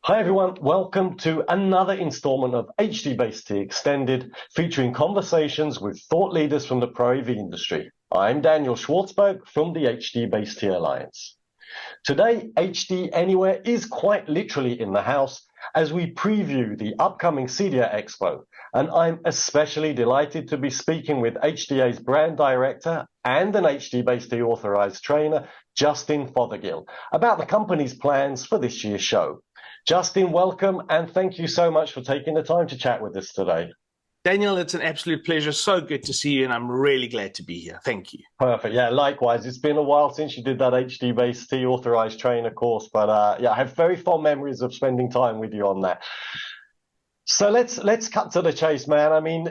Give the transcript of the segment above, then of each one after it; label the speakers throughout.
Speaker 1: Hi everyone, welcome to another installment of HDBaseT Extended, featuring conversations with thought leaders from the Pro AV industry. I'm Daniel Shwartzberg from the HDBaseT Alliance. Today, HD Anywhere is quite literally in the house as we preview the upcoming CEDIA Expo, and I'm especially delighted to be speaking with HDA's brand director and an HDBaseT authorized trainer, Justin Fothergill, about the company's plans for this year's show. Justin, welcome, and thank you so much for taking the time to chat with us today.
Speaker 2: Daniel, it's an absolute pleasure. So good to see you, and I'm really glad to be here. Thank you.
Speaker 1: Perfect. Yeah, likewise. It's been a while since you did that HDBaseT authorized trainer course, but yeah, I have very fond memories of spending time with you on that. So let's cut to the chase, man. I mean,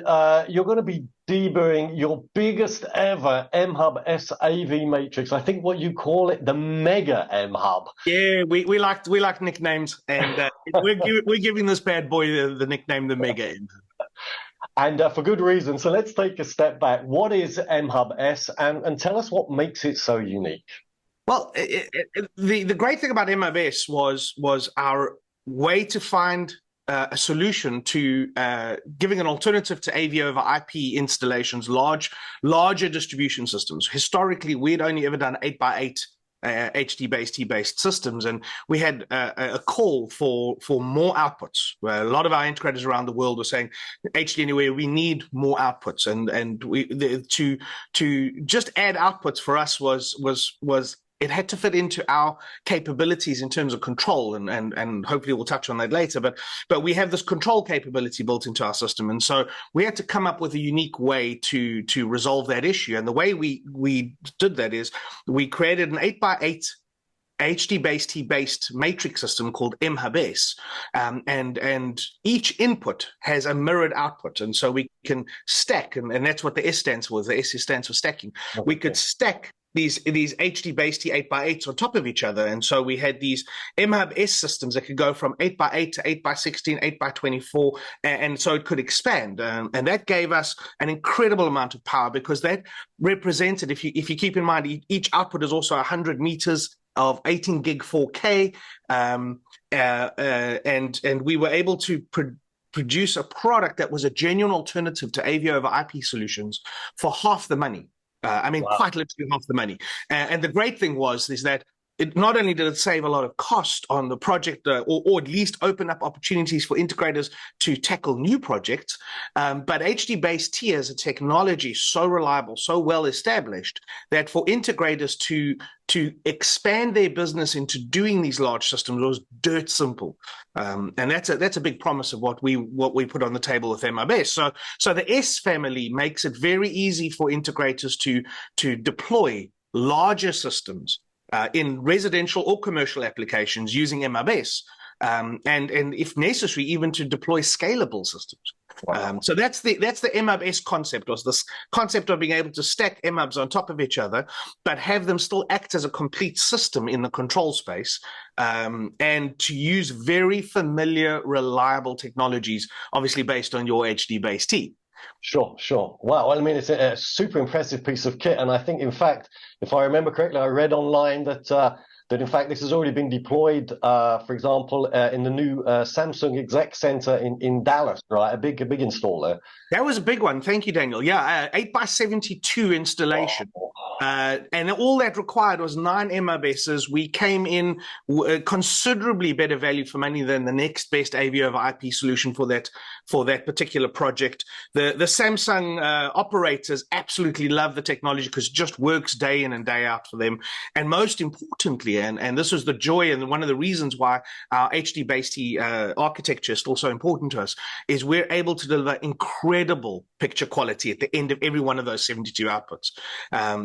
Speaker 1: you're going to be debuting your biggest ever MHUB S AV matrix. I think what you call it, the Mega MHUB.
Speaker 2: Yeah, we like nicknames, and we're giving this bad boy the nickname the Mega MHUB.
Speaker 1: And for good reason. So let's take a step back. What is MHUB S, and tell us what makes it so unique?
Speaker 2: Well, the great thing about MHUB S was our way to find a solution to giving an alternative to AV over IP installations, larger distribution systems. Historically, we'd only ever done 8x8 HDBaseT based systems, and we had a call for more outputs. Where a lot of our integrators around the world were saying, HDANYWHERE, we need more outputs, and to just add outputs for us was it had to fit into our capabilities in terms of control, and hopefully we'll touch on that later. But we have this control capability built into our system, and so we had to come up with a unique way to resolve that issue. And the way we did that is we created an 8x8 HDBaseT based matrix system called MHUB S, and each input has a mirrored output, and so we can stack, and that's what the S stands for. The S stands for stacking. Okay. We could stack these HDBaseT 8x8s on top of each other, and so we had these MHUB S systems that could go from 8x8 to 8x16, 8x24, and so it could expand, and that gave us an incredible amount of power, because that represented, if you keep in mind, each output is also 100 meters of 18 gig 4K, and we were able to produce a product that was a genuine alternative to AV over IP solutions for half the money. I mean, wow. Quite literally half the money. And the great thing is that it not only did it save a lot of cost on the project, or at least open up opportunities for integrators to tackle new projects, but HDBaseT as a technology is so reliable, so well established, that for integrators to expand their business into doing these large systems was dirt simple, and that's a big promise of what we put on the table with MHUB S. So the S family makes it very easy for integrators to deploy larger systems in residential or commercial applications using MHUB S, and if necessary, even to deploy scalable systems. Wow. So that's the MHUB S concept, was this concept of being able to stack MHUBs on top of each other, but have them still act as a complete system in the control space, and to use very familiar, reliable technologies, obviously based on your HDBaseT.
Speaker 1: Sure. Wow. I mean, it's a super impressive piece of kit. And I think, in fact, if I remember correctly, I read online that in fact this has already been deployed, for example, in the new Samsung Exec Center in Dallas, right? A big installer.
Speaker 2: That was a big one. Thank you, Daniel. Yeah, 8x72 installation. Oh. And all that required was 9 MHUB S's. We came in considerably better value for money than the next best AV over IP solution for that particular project. The Samsung operators absolutely love the technology because it just works day in and day out for them. And most importantly, and this was the joy and one of the reasons why our HDBaseT architecture is still so important to us, is we're able to deliver incredible picture quality at the end of every one of those 72 outputs.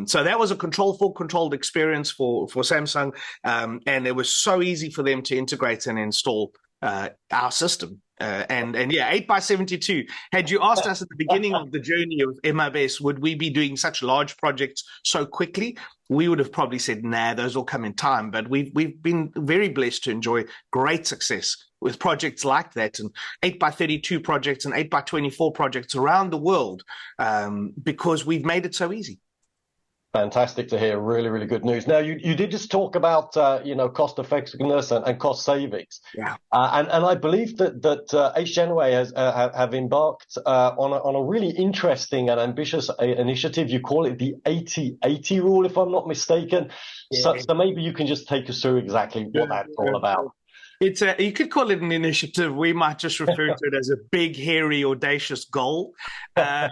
Speaker 2: So that was a controlled experience for Samsung, and it was so easy for them to integrate and install our system. And yeah, 8x72. Had you asked us at the beginning of the journey of MHUB S, would we be doing such large projects so quickly? We would have probably said, nah, those will come in time. But we've been very blessed to enjoy great success with projects like that, and 8x32 projects and 8x24 projects around the world, because we've made it so easy.
Speaker 1: Fantastic to hear. Really, really good news. Now, you did just talk about cost effectiveness and cost savings,
Speaker 2: Yeah.
Speaker 1: and I believe that HDANYWHERE has have embarked on a really interesting and ambitious initiative. You call it the 80/80 rule, if I'm not mistaken. So,
Speaker 2: Yeah.
Speaker 1: so maybe you can just take us through exactly what that's all about.
Speaker 2: You could call it an initiative. We might just refer to it as a big, hairy, audacious goal. Uh,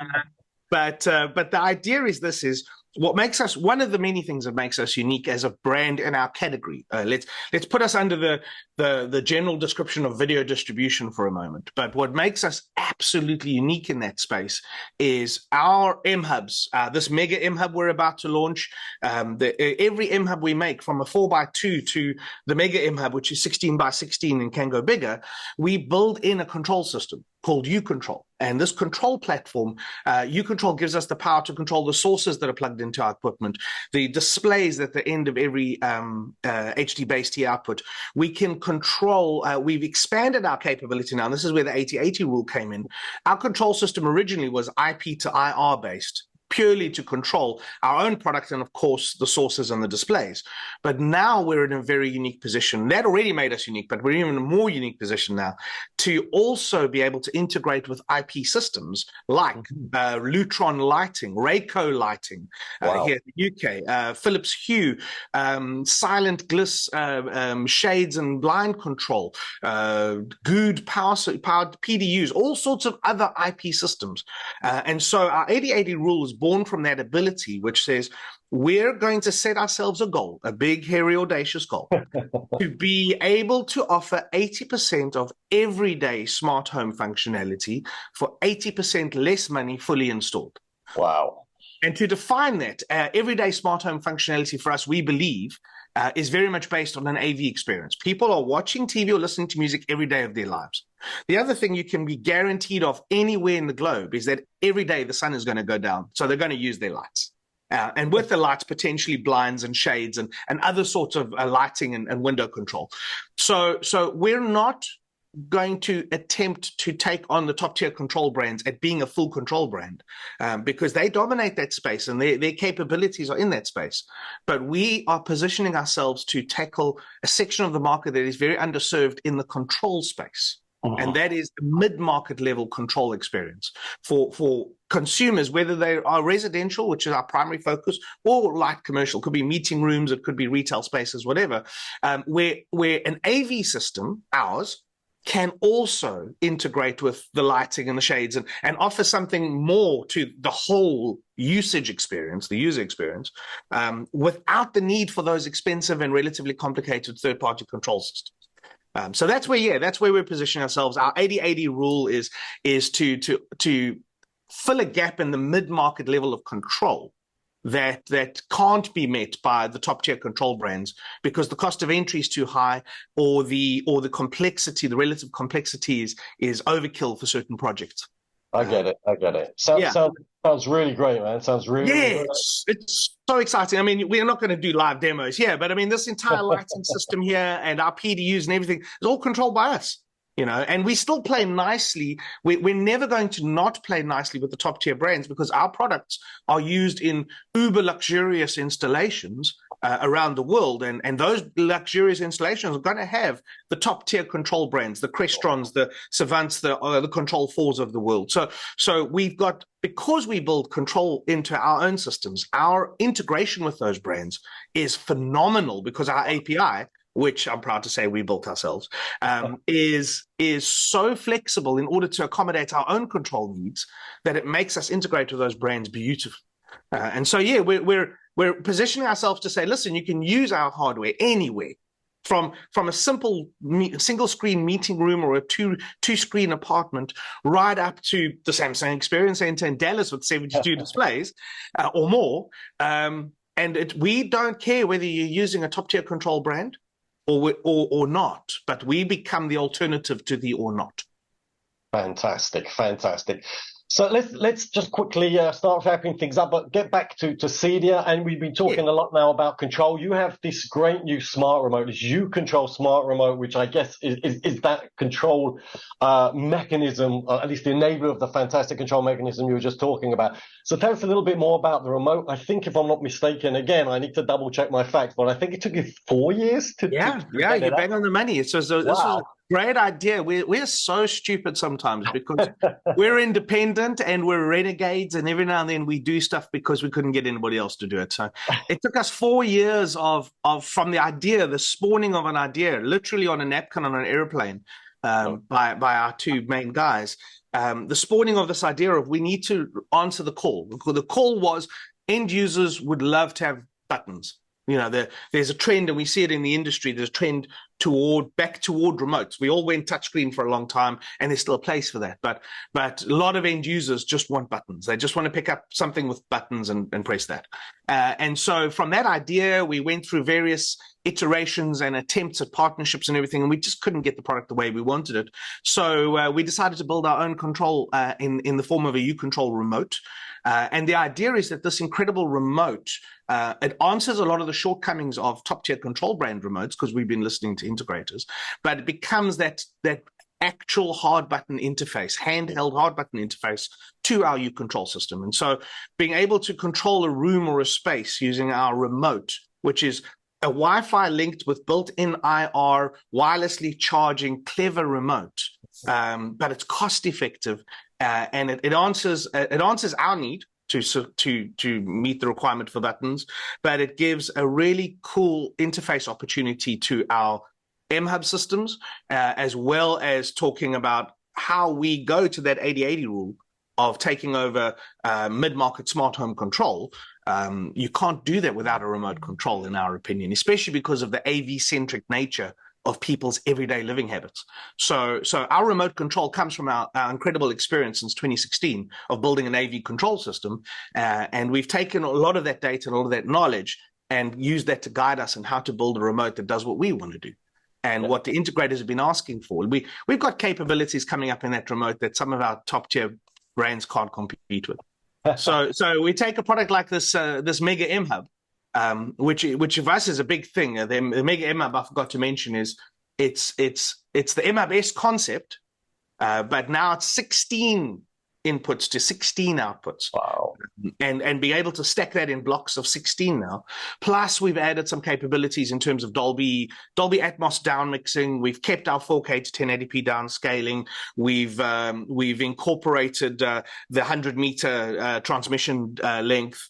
Speaker 2: but the idea is this is what makes us one of the many things that makes us unique as a brand in our category. Let's put us under the general description of video distribution for a moment. But what makes us absolutely unique in that space is our MHUBs. This Mega MHUB we're about to launch. Every MHUB we make, from a 4x2 to the Mega MHUB, which is 16x16 and can go bigger, we build in a control system called uControl. And this control platform, uControl gives us the power to control the sources that are plugged into our equipment, the displays at the end of every HDBaseT output. We can control, we've expanded our capability now, and this is where the 80/80 rule came in. Our control system originally was IP to IR based, purely to control our own product and, of course, the sources and the displays. But now we're in a very unique position. That already made us unique, but we're even in a more unique position now to also be able to integrate with IP systems like Lutron lighting, Rayco lighting here in the UK, Philips Hue, Silent Gliss shades and blind control, good powered PDUs, all sorts of other IP systems. And so our 80/80 rule is born from that ability, which says we're going to set ourselves a goal, a big, hairy, audacious goal, to be able to offer 80% of everyday smart home functionality for 80% less money fully installed.
Speaker 1: Wow.
Speaker 2: And to define that, everyday smart home functionality for us, we believe, is very much based on an AV experience. People are watching TV or listening to music every day of their lives. The other thing you can be guaranteed of anywhere in the globe is that every day the sun is going to go down, so they're going to use their lights. And with the lights, potentially blinds and shades and other sorts of lighting and window control. So we're not going to attempt to take on the top tier control brands at being a full control brand, because they dominate that space and their capabilities are in that space. But we are positioning ourselves to tackle a section of the market that is very underserved in the control space. And that is the mid-market level control experience for consumers, whether they are residential, which is our primary focus, or light commercial. It could be meeting rooms, it could be retail spaces, whatever, where an AV system, ours, can also integrate with the lighting and the shades and offer something more to the whole usage experience, the user experience, without the need for those expensive and relatively complicated third-party control systems. So that's where we're positioning ourselves. Our 80/80 rule is to fill a gap in the mid-market level of control that can't be met by the top tier control brands because the cost of entry is too high, or the complexity, the relative complexity is overkill for certain projects.
Speaker 1: I get it. Sounds really great, man. Sounds really, really great.
Speaker 2: It's so exciting. I mean, we're not going to do live demos here, but I mean, this entire lighting system here and our PDUs and everything is all controlled by us, and we still play nicely. We're never going to not play nicely with the top tier brands because our products are used in uber luxurious installations around the world, and those luxurious installations are going to have the top tier control brands, the Crestrons, the Savants, the Control 4s of the world. So we've got, because we build control into our own systems, our integration with those brands is phenomenal because our API, which I'm proud to say we built ourselves, is so flexible in order to accommodate our own control needs that it makes us integrate with those brands beautifully. And so, we're positioning ourselves to say, listen, you can use our hardware anywhere, from a simple single screen meeting room or a two screen apartment, right up to the Samsung Experience Center in Dallas with 72 displays or more. And we don't care whether you're using a top tier control brand or not, but we become the alternative to the or not.
Speaker 1: Fantastic. So let's just quickly start wrapping things up, but get back to CEDIA. And we've been
Speaker 2: Yeah.
Speaker 1: talking a lot now about control. You have this great new smart remote, this uControl smart remote, which I guess is that control mechanism, at least the enabler of the fantastic control mechanism you were just talking about. So tell us a little bit more about the remote. I think, if I'm not mistaken, again, I need to double check my facts, but I think it took you 4 years to
Speaker 2: Yeah,
Speaker 1: get
Speaker 2: you
Speaker 1: it
Speaker 2: bang
Speaker 1: up.
Speaker 2: on the money. This was a
Speaker 1: Wow.
Speaker 2: great idea. We're so stupid sometimes because we're independent and we're renegades, and every now and then we do stuff because we couldn't get anybody else to do it. So it took us 4 years of from the idea, the spawning of an idea, literally on a napkin on an airplane, by our two main guys. The spawning of this idea of we need to answer the call. The call was end users would love to have buttons. You know, there's a trend, and we see it in the industry. There's a trend back toward remotes. We all went touchscreen for a long time, and there's still a place for that. But a lot of end users just want buttons. They just want to pick up something with buttons and press that. And so from that idea, we went through various iterations and attempts at partnerships and everything, and we just couldn't get the product the way we wanted it. So we decided to build our own control in the form of a uControl remote. And the idea is that this incredible remote, it answers a lot of the shortcomings of top-tier control brand remotes because we've been listening to integrators, but it becomes that actual hard button interface, handheld hard button interface to our uControl system. And so being able to control a room or a space using our remote, which is a Wi-Fi linked with built-in IR, wirelessly charging, clever remote, but it's cost-effective. And it answers our need to meet the requirement for buttons, but it gives a really cool interface opportunity to our MHUB systems, as well as talking about how we go to that 80/80 rule of taking over mid-market smart home control. You can't do that without a remote control, in our opinion, especially because of the AV-centric nature of people's everyday living habits. So our remote control comes from our incredible experience since 2016 of building an AV control system. And we've taken a lot of that data and all of that knowledge and used that to guide us on how to build a remote that does what we want to do and what the integrators have been asking for. We've got capabilities coming up in that remote that some of our top tier brands can't compete with. So we take a product like this Mega MHUB, which of us is a big thing. The Mega MHUB, I forgot to mention, is it's the MHUB S concept, but now it's 16 inputs to 16 outputs.
Speaker 1: Wow.
Speaker 2: And be able to stack that in blocks of 16 now. Plus, we've added some capabilities in terms of Dolby Atmos down mixing. We've kept our 4K to 1080p downscaling. We've incorporated the 100-meter transmission length.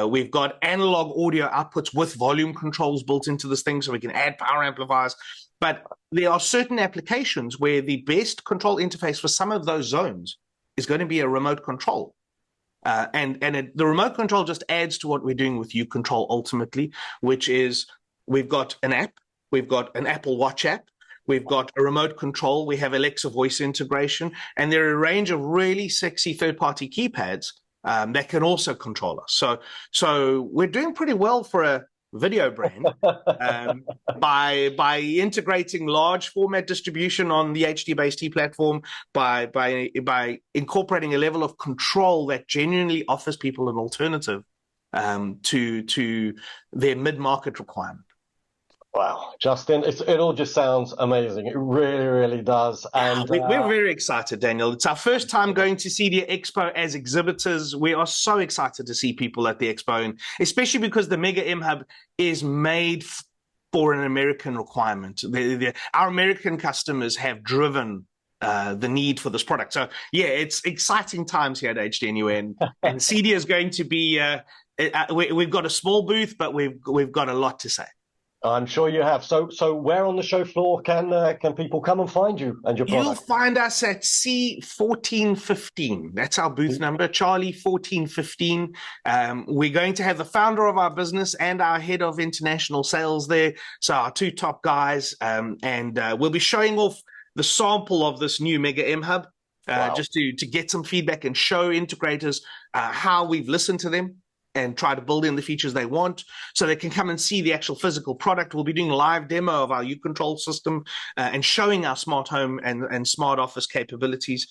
Speaker 2: We've got analog audio outputs with volume controls built into this thing, so we can add power amplifiers. But there are certain applications where the best control interface for some of those zones is going to be a remote control. The remote control just adds to what we're doing with uControl ultimately, which is we've got an app, we've got an Apple Watch app, we've got a remote control, we have Alexa voice integration, and there are a range of really sexy third-party keypads that can also control us. So we're doing pretty well for a video brand by integrating large format distribution on the HDBaseT platform, by incorporating a level of control that genuinely offers people an alternative to their mid-market requirement.
Speaker 1: Wow, Justin, it all just sounds amazing. It really, really does. And
Speaker 2: we're very excited, Daniel. It's our first time going to CEDIA Expo as exhibitors. We are so excited to see people at the expo, and especially because the Mega MHUB is made for an American requirement. Our American customers have driven the need for this product. So, yeah, it's exciting times here at HDANYWHERE, and CEDIA is going to be. We've got a small booth, but we've got a lot to say.
Speaker 1: I'm sure you have. So where on the show floor can people come and find you and your product?
Speaker 2: You'll find us at C1415. That's our booth number, Charlie 1415. We're going to have the founder of our business and our head of international sales there. So our two top guys, and we'll be showing off the sample of this new Mega MHUB,
Speaker 1: Wow.
Speaker 2: just to get some feedback and show integrators how we've listened to them. and try to build in the features they want, so they can come and see the actual physical product. We'll be doing a live demo of our uControl system and showing our smart home and smart office capabilities.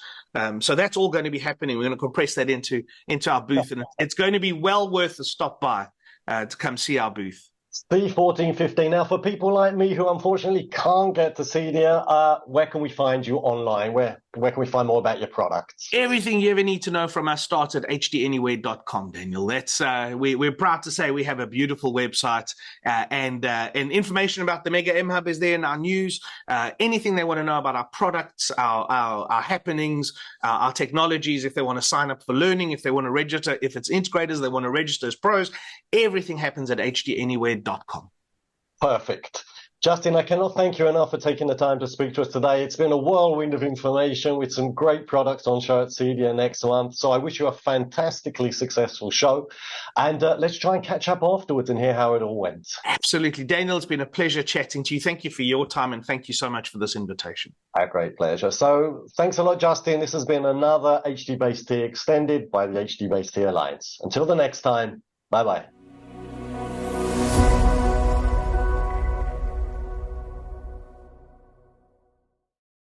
Speaker 2: So that's all going to be happening. We're going to compress that into our booth, and it's going to be well worth a stop by to come see our booth.
Speaker 1: C1415. Now, for people like me who unfortunately can't get to CEDIA, where can we find you online? Where can we find more about your products?
Speaker 2: Everything you ever need to know from us starts at HDANYWHERE.com, Daniel. That's we're proud to say we have a beautiful website, and information about the Mega MHUB is there in our news. Anything they want to know about our products, our happenings, our technologies, if they want to sign up for learning, if they want to register, if it's integrators, they want to register as pros, everything happens at HDANYWHERE.com.
Speaker 1: Perfect. Justin, I cannot thank you enough for taking the time to speak to us today. It's been a whirlwind of information with some great products on show at CEDIA next month. So I wish you a fantastically successful show. And let's try and catch up afterwards and hear how it all went.
Speaker 2: Absolutely. Daniel, it's been a pleasure chatting to you. Thank you for your time, and thank you so much for this invitation.
Speaker 1: A great pleasure. So thanks a lot, Justin. This has been another HDBaseT Extended by the HDBaseT Alliance. Until the next time, bye-bye.